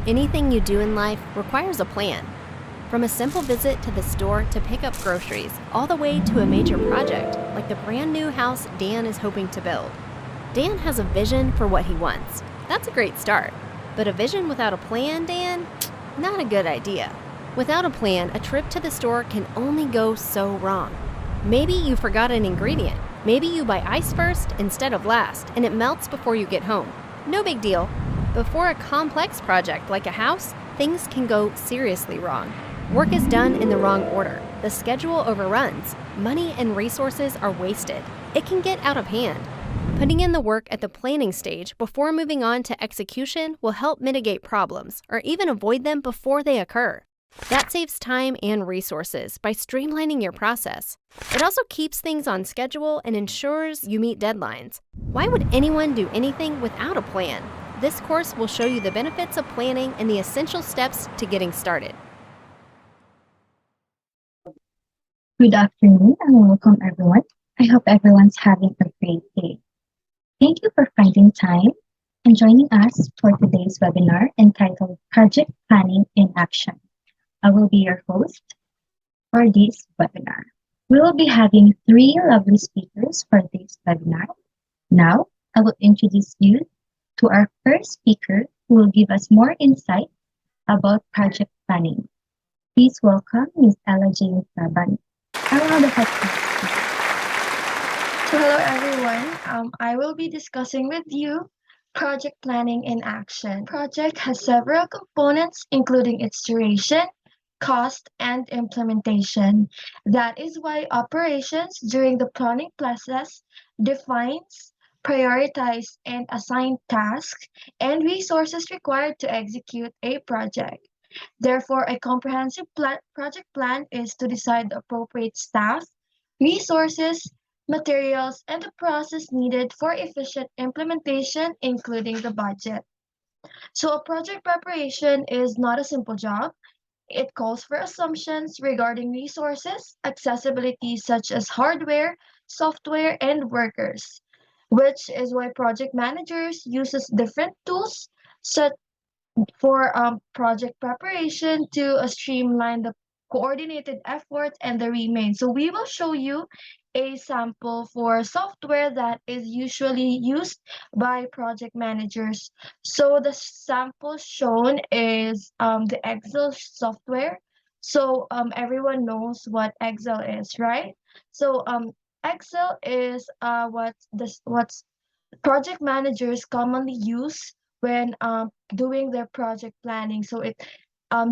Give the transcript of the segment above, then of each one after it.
anything you do in life requires a plan. From a simple visit to the store to pick up groceries, all the way to a major project like the brand new house Dan is hoping to build. Dan has a vision for what he wants. That's a great start. But a vision without a plan, Dan? Not a good idea. Without a plan, a trip to the store can only go so wrong. Maybe you forgot an ingredient. Maybe you buy ice first instead of last, and it melts before you get home. No big deal. Before a complex project like a house, things can go seriously wrong. Work is done in the wrong order. The schedule overruns. Money and resources are wasted. It can get out of hand. Putting in the work at the planning stage before moving on to execution will help mitigate problems or even avoid them before they occur. That saves time and resources by streamlining your process. It also keeps things on schedule and ensures you meet deadlines. Why would anyone do anything without a plan? This course will show you the benefits of planning and the essential steps to getting started. Good afternoon and welcome everyone. I hope everyone's having a great day. Thank you for finding time and joining us for today's webinar entitled Project Planning in Action. I will be your host for this webinar. We will be having three lovely speakers for this webinar. Now, I will introduce you to our first speaker who will give us more insight about project planning. Please welcome Ms. Ella Jane Saban. So hello everyone, I will be discussing with you project planning in action. Project has several components including its duration, cost, and implementation. That is why operations during the planning process defines, prioritize, and assign tasks and resources required to execute a project. Therefore, a comprehensive project plan is to decide the appropriate staff, resources, materials, and the process needed for efficient implementation, including the budget. So a project preparation is not a simple job. It calls for assumptions regarding resources, accessibility such as hardware, software, and workers, which is why project managers uses different tools such for project preparation to streamline the coordinated effort and the remain. So we will show you a sample for software that is usually used by project managers. So the sample shown is the Excel software. So everyone knows what Excel is, right? So Excel is what's project managers commonly use when doing their project planning. So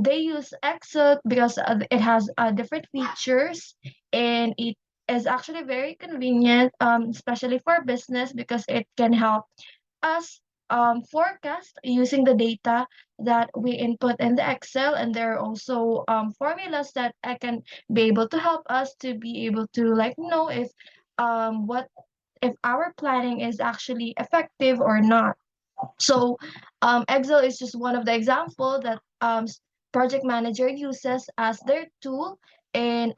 they use Excel because it has different features and it is actually very convenient, especially for business because it can help us forecast using the data that we input in the Excel, and there are also formulas that I can be able to help us to be able to like know what if our planning is actually effective or not. So Excel is just one of the example that project manager uses as their tool in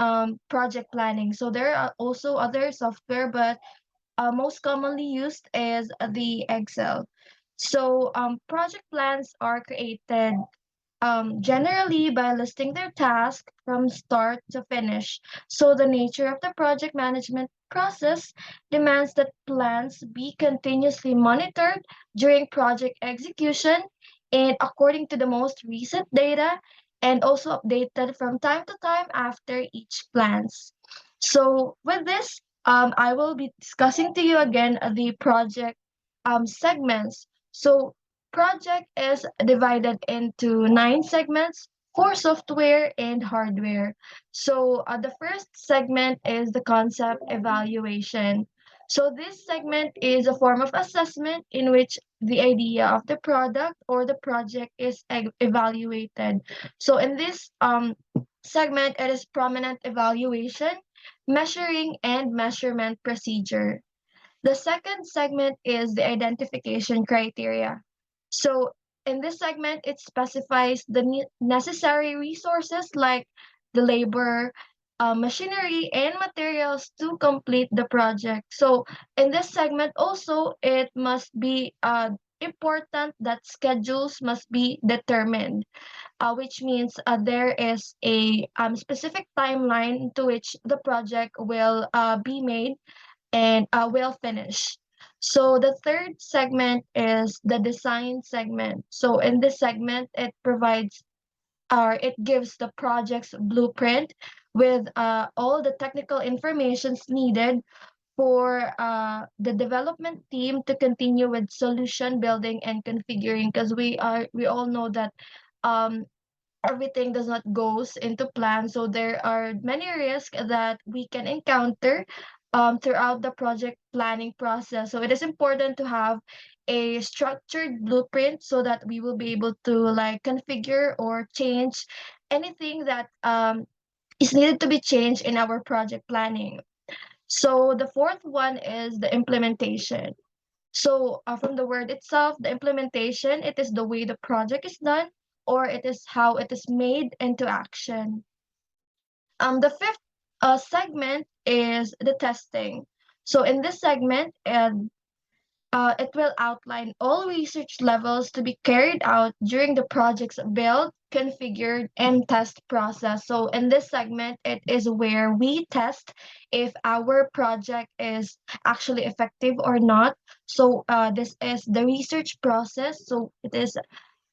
project planning. So there are also other software, but most commonly used is the Excel. So project plans are created generally by listing their task from start to finish. So the nature of the project management process demands that plans be continuously monitored during project execution and according to the most recent data and also updated from time to time after each plans. So with this, I will be discussing to you again the project segments. So project is divided into 9 segments for software and hardware. So the first segment is the concept evaluation. So this segment is a form of assessment in which the idea of the product or the project is evaluated. So in this segment, it is prominent evaluation, measuring, and measurement procedure. The second segment is the identification criteria. So in this segment, it specifies the necessary resources like the labor, machinery, and materials to complete the project. So in this segment also, it must be important that schedules must be determined, which means there is a specific timeline to which the project will be made and will finish. So the third segment is the design segment. So in this segment, it provides or it gives the project's blueprint with all the technical informations needed for the development team to continue with solution building and configuring, because we all know that um, everything does not goes into plan, so there are many risks that we can encounter throughout the project planning process. So it is important to have a structured blueprint so that we will be able to like configure or change anything that is needed to be changed in our project planning. So the fourth one is the implementation. So from the word itself, the implementation, it is the way the project is done, or it is how it is made into action. The fifth segment is the testing. So in this segment, it will outline all research levels to be carried out during the project's build, configured, and test process. So in this segment, it is where we test if our project is actually effective or not. So this is the research process. So it is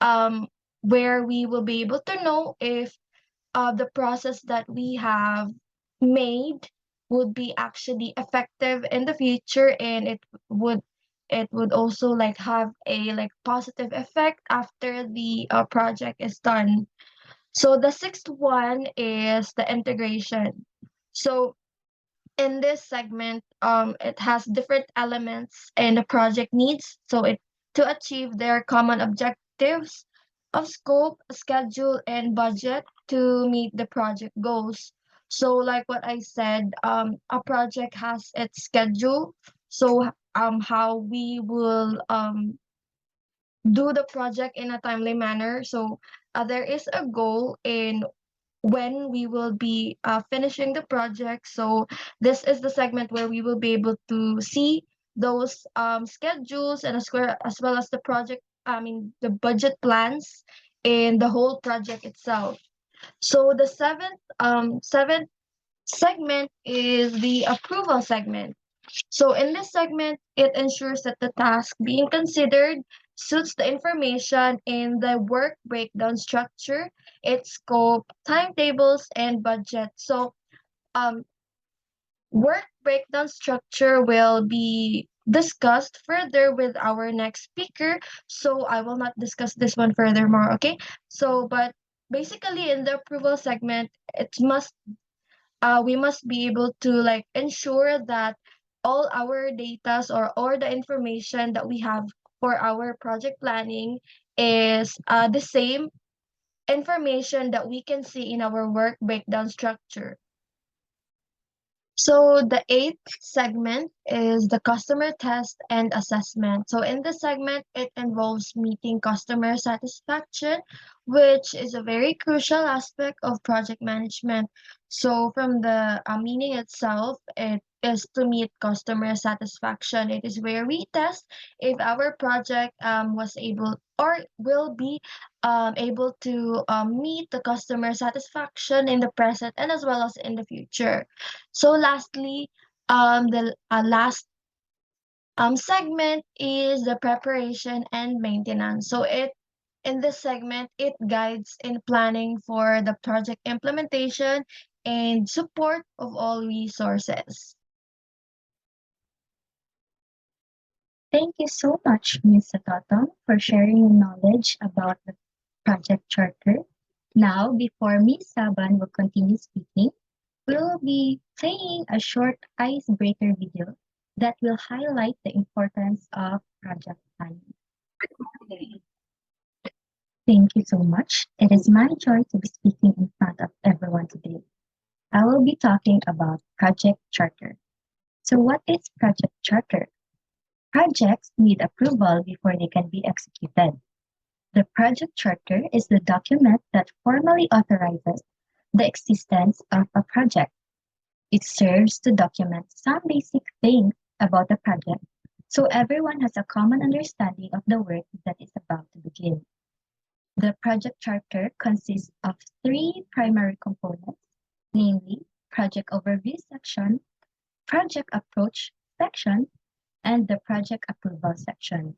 um, where we will be able to know if the process that we have made would be actually effective in the future, and it would also like have a like positive effect after the project is done. So the sixth one is the integration. So in this segment, it has different elements and the project needs. So it to achieve their common objectives of scope, schedule, and budget to meet the project goals. So like what I said, a project has its schedule. So how we will do the project in a timely manner. So there is a goal in when we will be finishing the project. So this is the segment where we will be able to see those schedules and as well as the project, I mean the budget plans in the whole project itself. So the seventh segment is the approval segment. So in this segment, it ensures that the task being considered suits the information in the work breakdown structure, its scope, timetables, and budget. So um, work breakdown structure will be discussed further with our next speaker. So I will not discuss this one furthermore, okay? So, but basically in the approval segment, it must we must be able to like ensure that all our datas or all the information that we have for our project planning is the same information that we can see in our work breakdown structure. So the eighth segment is the customer test and assessment. So in this segment, it involves meeting customer satisfaction, which is a very crucial aspect of project management. So from the meaning itself, it is to meet customer satisfaction. It is where we test if our project was able or will be able to meet the customer satisfaction in the present and as well as in the future. So lastly, the last segment is the preparation and maintenance. So it in this segment, it guides in planning for the project implementation and support of all resources. Thank you so much, Ms. Satoto, for sharing your knowledge about the project charter. Now, before Ms. Saban will continue speaking, we'll be playing a short icebreaker video that will highlight the importance of project planning. Thank you so much. It is my joy to be speaking in front of everyone today. I will be talking about Project Charter. So, what is Project Charter? Projects need approval before they can be executed. The Project Charter is the document that formally authorizes the existence of a project. It serves to document some basic things about the project, so everyone has a common understanding of the work that is about to begin. The project charter consists of three primary components, namely project overview section, project approach section, and the project approval section.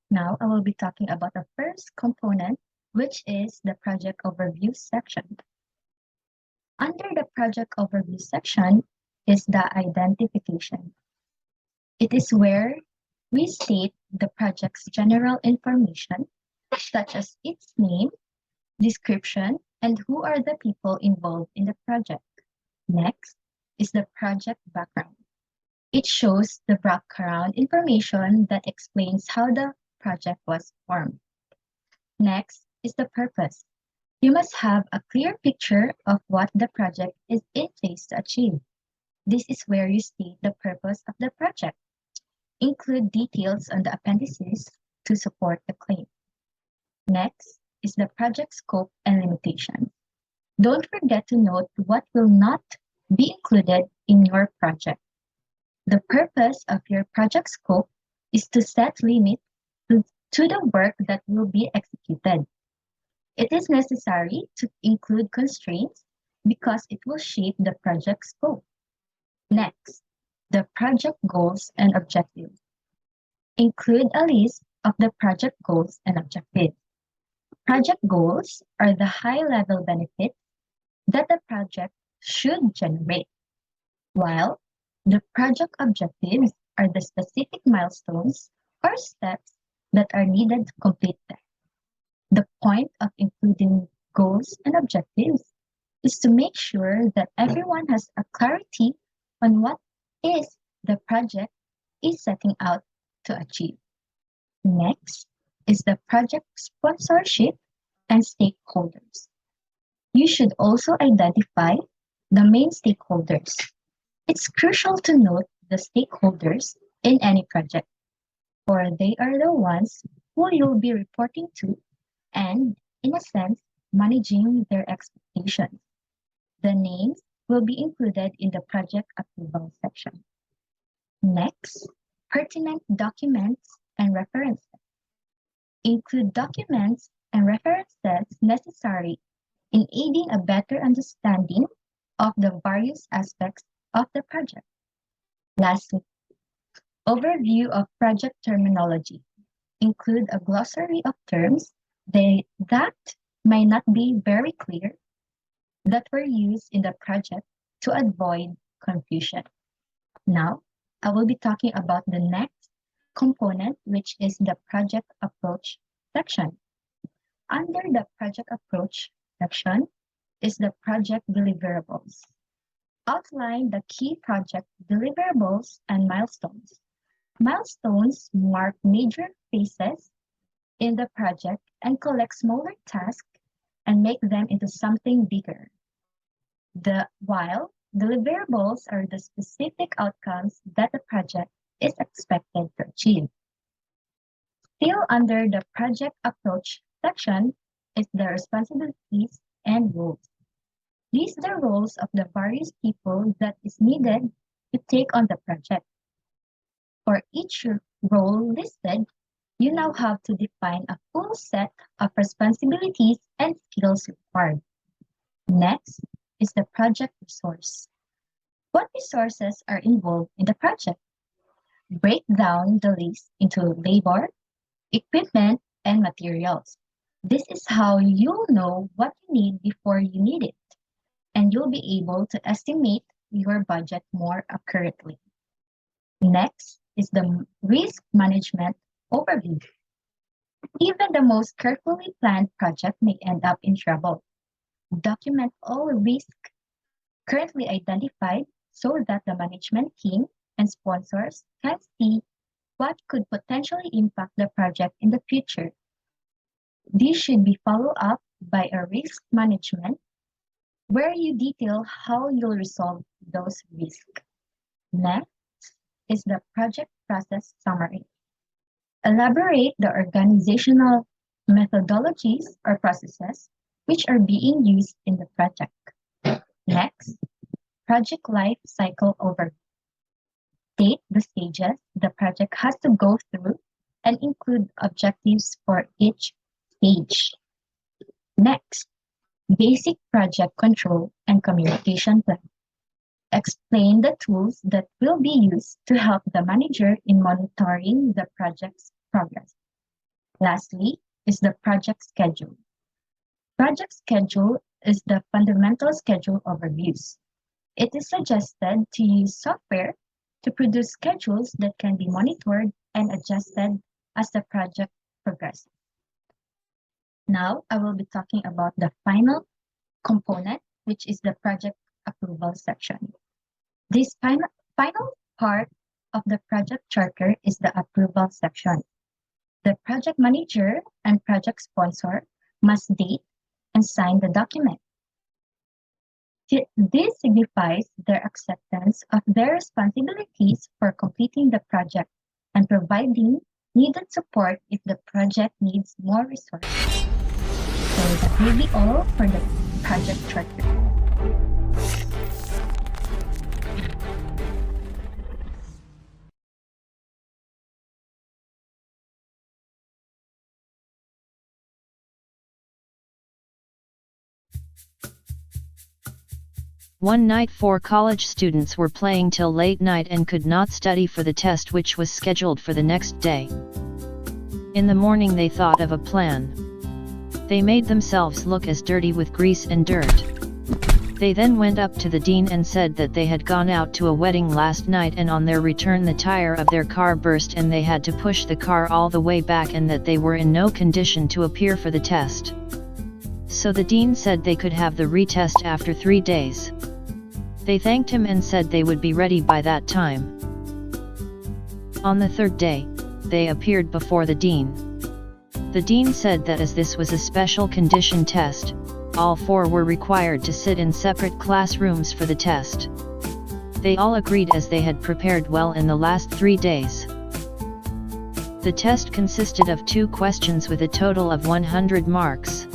Now I will be talking about the first component, which is the project overview section. Under the project overview section is the identification. It is where we state the project's general information, such as its name, description, and who are the people involved in the project. Next is the project background. It shows the background information that explains how the project was formed. Next is the purpose. You must have a clear picture of what the project is in place to achieve. This is where you state the purpose of the project. Include details on the appendices to support the claim. Next is the project scope and limitations. Don't forget to note what will not be included in your project. The purpose of your project scope is to set limits to the work that will be executed. It is necessary to include constraints because it will shape the project scope. Next, the project goals and objectives. Include a list of the project goals and objectives. Project goals are the high-level benefits that the project should generate, while the project objectives are the specific milestones or steps that are needed to complete them. The point of including goals and objectives is to make sure that everyone has a clarity on what is the project is setting out to achieve. Next is the project sponsorship and stakeholders. You should also identify the main stakeholders. It's crucial to note the stakeholders in any project, for they are the ones who you'll be reporting to and, in a sense, managing their expectations. The names will be included in the project approval section. Next, pertinent documents and references. Include documents and references necessary in aiding a better understanding of the various aspects of the project. Lastly, overview of project terminology. Include a glossary of terms that may not be very clear that were used in the project to avoid confusion. Now, I will be talking about the next component, which is the project approach section. Under the project approach section is the project deliverables. Outline the key project deliverables and milestones. Milestones mark major phases in the project and collect smaller tasks and make them into something bigger. While deliverables are the specific outcomes that the project is expected to achieve. Still under the project approach section is the responsibilities and roles. These are the roles of the various people that is needed to take on the project. For each role listed, you now have to define a full set of responsibilities and skills required. Next is the project resource. What resources are involved in the project? Break down the list into labor, equipment, and materials. This is how you'll know what you need before you need it, and you'll be able to estimate your budget more accurately. Next is the risk management overview. Even the most carefully planned project may end up in trouble. Document all risks currently identified so that the management team and sponsors can see what could potentially impact the project in the future. This should be followed up by a risk management where you detail how you'll resolve those risks. Next is the project process summary. Elaborate the organizational methodologies or processes which are being used in the project. Next, project life cycle overview. state the stages the project has to go through and include objectives for each stage. Next, basic project control and communication plan. Explain the tools that will be used to help the manager in monitoring the project's progress. Lastly, is the project schedule. Project schedule is the fundamental schedule overviews. It is suggested to use software to produce schedules that can be monitored and adjusted as the project progresses. Now, I will be talking about the final component, which is the project approval section. This final part of the project charter is the approval section. The project manager and project sponsor must date and sign the document. This signifies their acceptance of their responsibilities for completing the project and providing needed support if the project needs more resources. So that will be all for the project charter. One night 4 college students were playing till late night and could not study for the test which was scheduled for the next day. In the morning they thought of a plan. They made themselves look as dirty with grease and dirt. They then went up to the dean and said that they had gone out to a wedding last night and on their return the tire of their car burst and they had to push the car all the way back and that they were in no condition to appear for the test. So the dean said they could have the retest after 3 days. They thanked him and said they would be ready by that time. On the 3rd day, they appeared before the dean. The dean said that as this was a special condition test, all 4 were required to sit in separate classrooms for the test. They all agreed as they had prepared well in the last 3 days. The test consisted of 2 questions with a total of 100 marks.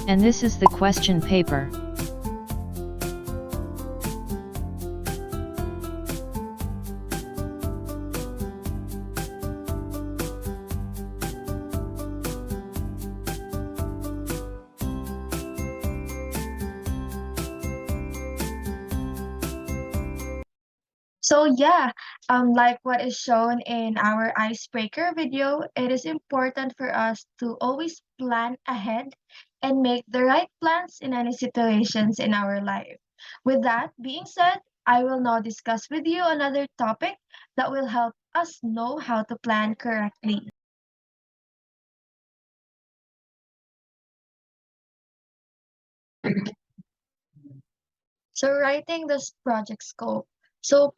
And this is the question paper. So yeah, like what is shown in our icebreaker video, it is important for us to always plan ahead and make the right plans in any situations in our life. With that being said, I will now discuss with you another topic that will help us know how to plan correctly. So writing this project scope. So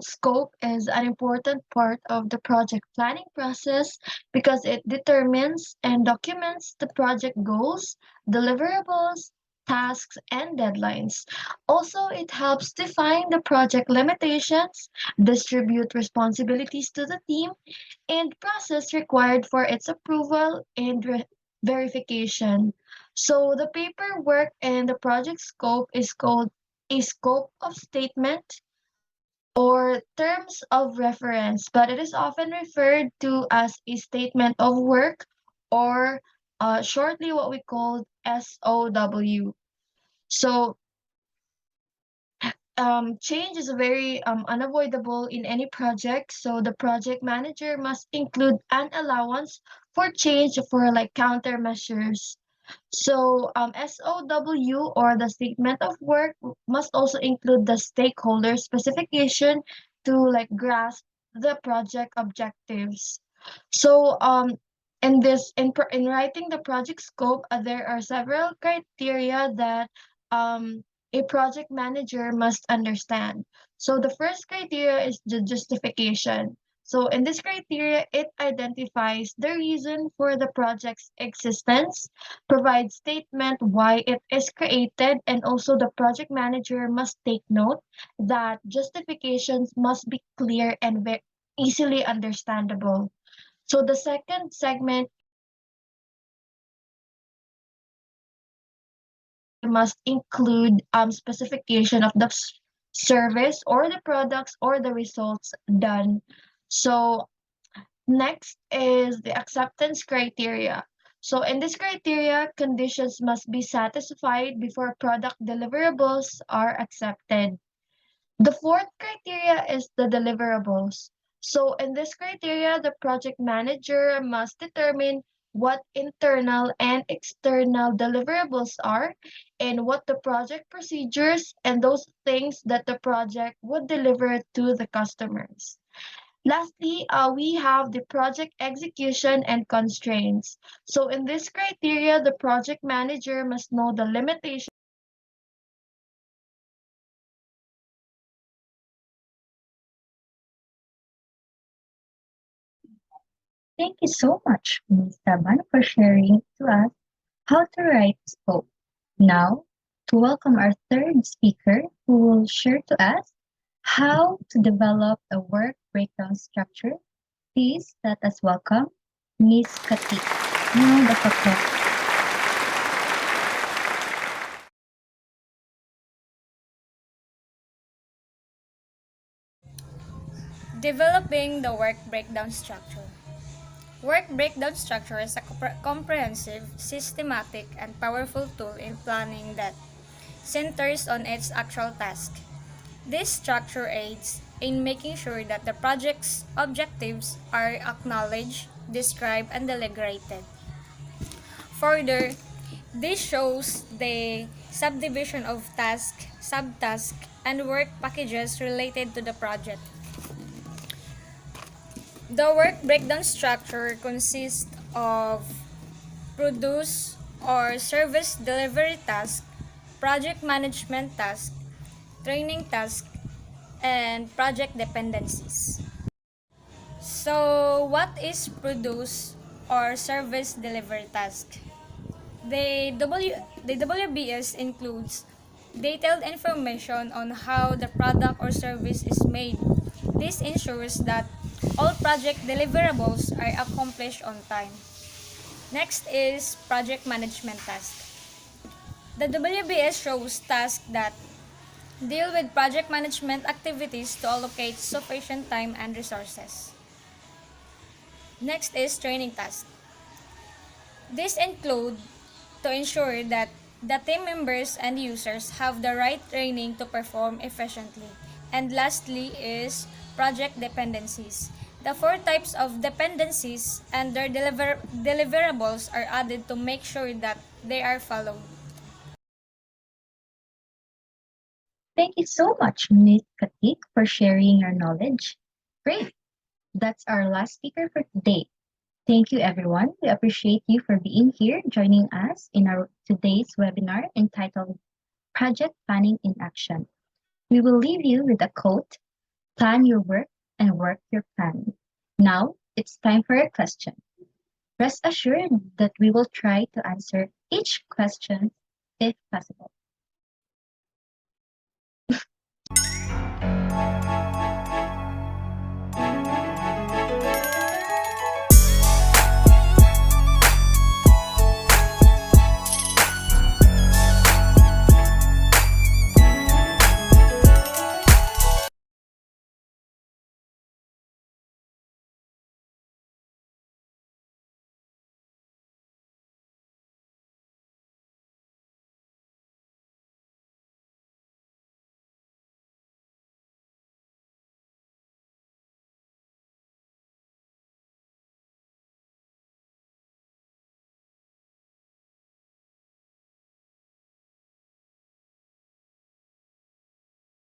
scope is an important part of the project planning process because it determines and documents the project goals, deliverables, tasks, and deadlines. Also, it helps define the project limitations, distribute responsibilities to the team, and process required for its approval and verification. So the paperwork and the project scope is called a scope of statement or terms of reference, but it is often referred to as a statement of work or shortly what we call SOW. So change is very unavoidable in any project, so the project manager must include an allowance for change for like countermeasures. So SOW or the statement of work must also include the stakeholder specification to like grasp the project objectives. So in writing the project scope, there are several criteria that a project manager must understand. So the first criteria is the justification. So in this criteria, it identifies the reason for the project's existence, provides statement why it is created, and also the project manager must take note that justifications must be clear and easily understandable. So the second segment must include specification of the service or the products or the results done. So next is the acceptance criteria. So in this criteria, conditions must be satisfied before product deliverables are accepted. The fourth criteria is the deliverables. So in this criteria, the project manager must determine what internal and external deliverables are and what the project procedures and those things that the project would deliver to the customers. Lastly, we have the project execution and constraints. So in this criteria, the project manager must know the limitations. Thank you so much, Ms. Taban, for sharing to us how to write scope. Now, to welcome our third speaker who will share to us how to develop a work breakdown structure. Please let us welcome Ms. Katik. Now, the floor. Developing the work breakdown structure. Work breakdown structure is a comprehensive, systematic, and powerful tool in planning that centers on its actual task. This structure aids in making sure that the project's objectives are acknowledged, described, and deliberated. Further, this shows the subdivision of task, subtask, and work packages related to the project. The work breakdown structure consists of produce or service delivery task, project management task, training task, and project dependencies. So, what is produce or service delivery task? The WBS includes detailed information on how the product or service is made. This ensures that all project deliverables are accomplished on time. Next is project management task. The WBS shows tasks that deal with project management activities to allocate sufficient time and resources. Next is training task. This include to ensure that the team members and users have the right training to perform efficiently. And lastly is project dependencies. The four types of dependencies and their deliverables are added to make sure that they are followed. Thank you so much, Ms. Katik, for sharing your knowledge. Great. That's our last speaker for today. Thank you, everyone. We appreciate you for being here, joining us in our today's webinar entitled Project Planning in Action. We will leave you with a quote: plan your work and work your plan. Now, it's time for a question. Rest assured that we will try to answer each question if possible.